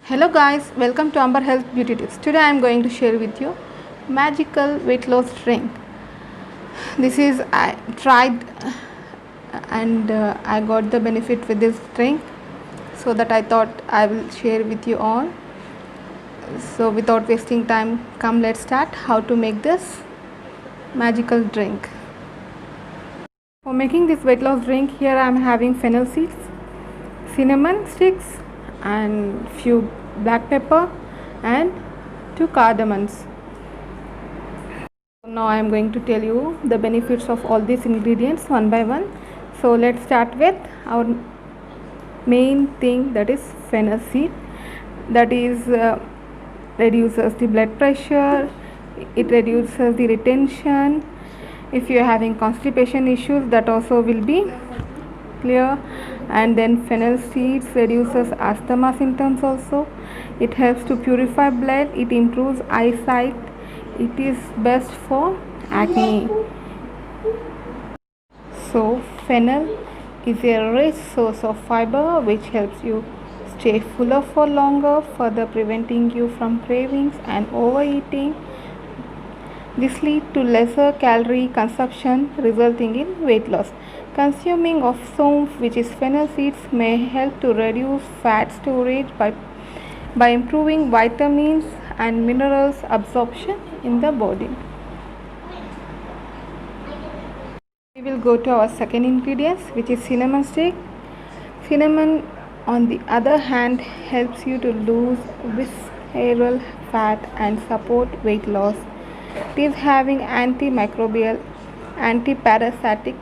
Hello guys, welcome to Amber Health Beauty Tips. Today I am going to share with you magical weight loss drink. This is I tried and I got the benefit with this drink, so that I thought I will share with you all. So without wasting time, come let's start how to make this magical drink. For making this weight loss drink, here I am having fennel seeds, cinnamon sticks and few black pepper and 2 cardamoms. Now I am going to tell you the benefits of all these ingredients one by one. So let's start with our main thing, that is fennel seed. That is reduces the blood pressure, it reduces the retention. If you are having constipation issues, that also will be clear. And then fennel seeds reduces asthma symptoms also. It helps to purify blood, it improves eyesight, it is best for acne. So fennel is a rich source of fiber which helps you stay fuller for longer, further preventing you from cravings and overeating. This leads to lesser calorie consumption, resulting in weight loss. Consuming of somph, which is fennel seeds, may help to reduce fat storage by improving vitamins and minerals absorption in the body. We will go to our second ingredients, which is cinnamon stick. Cinnamon, on the other hand, helps you to lose visceral fat and support weight loss. It is having antimicrobial, antiparasitic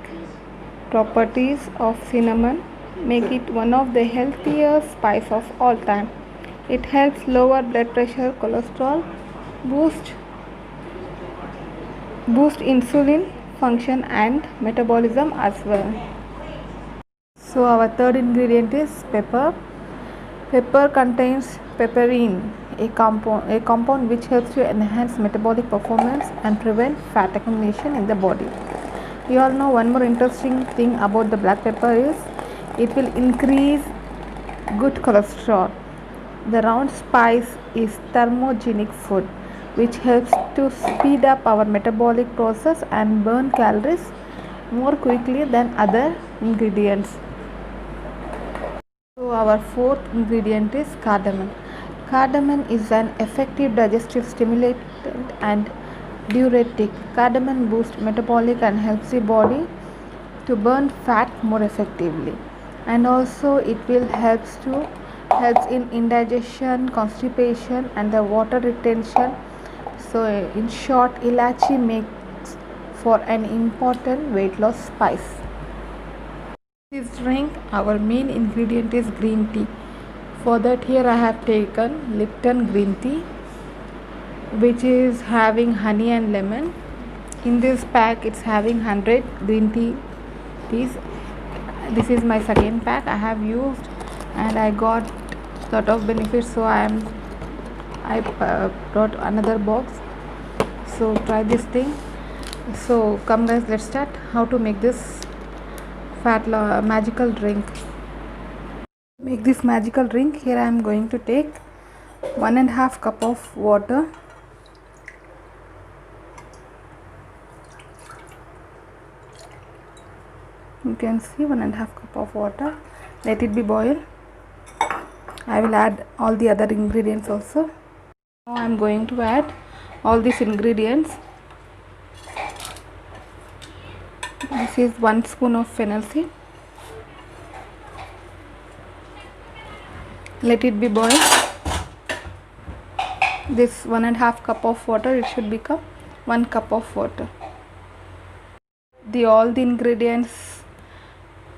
properties of cinnamon make it one of the healthiest spice of all time. It helps lower blood pressure, cholesterol, boost insulin function and metabolism as well. So our third ingredient is pepper. Pepper contains pepperine, a compound which helps to enhance metabolic performance and prevent fat accumulation in the body. You all know one more interesting thing about the black pepper is it will increase good cholesterol. The round spice is thermogenic food which helps to speed up our metabolic process and burn calories more quickly than other ingredients. So our fourth ingredient is cardamom. Cardamom is an effective digestive stimulant and diuretic. Cardamom boosts metabolic and helps the body to burn fat more effectively, and also it will helps in indigestion, constipation and the water retention. So in short, ilachi makes for an important weight loss spice. This drink, our main ingredient is green tea. For that, here I have taken Lipton green tea, which is having honey and lemon. In this pack it's having 100 green teas. This is my second pack I have used and I got lot of benefits, so I brought another box. So try this thing. So come guys, let's start how to make this magical drink. Make this magical drink, here I am going to take 1.5 cup of water. You can see 1.5 cup of water. Let it be boil. I will add all the other ingredients also. Now I am going to add all these ingredients. This is 1 spoon of fennel seed. Let it be boiled. This 1.5 cup of water, it should become 1 cup of water. All the ingredients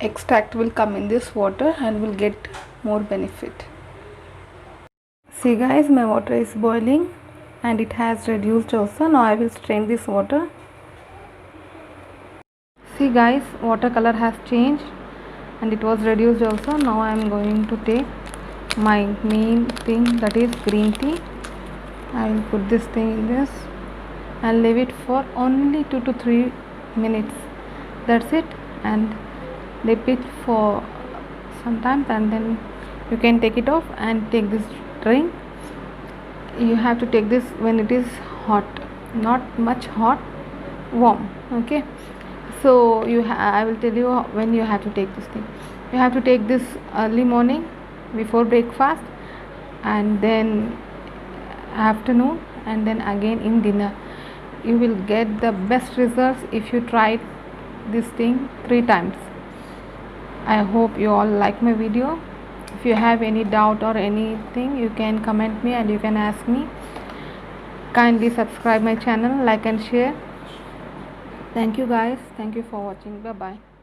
extract will come in this water and will get more benefit. See guys, my water is boiling and it has reduced also. Now I will strain this water. See guys, water color has changed and it was reduced also. Now I am going to take my main thing, that is green tea. I will put this thing in this and leave it for only 2 to 3 minutes. That's it, and leave it for some time and then you can take it off and take this drink. You have to take this when it is hot, not much hot, warm. Okay, so I will tell you when you have to take this thing. You have to take this early morning before breakfast, and then afternoon, and then again in dinner. You will get the best results if you try this thing 3 times. I hope you all like my video. If you have any doubt or anything, you can comment me and you can ask me. Kindly subscribe my channel, like and share. Thank you guys. Thank you for watching. Bye bye.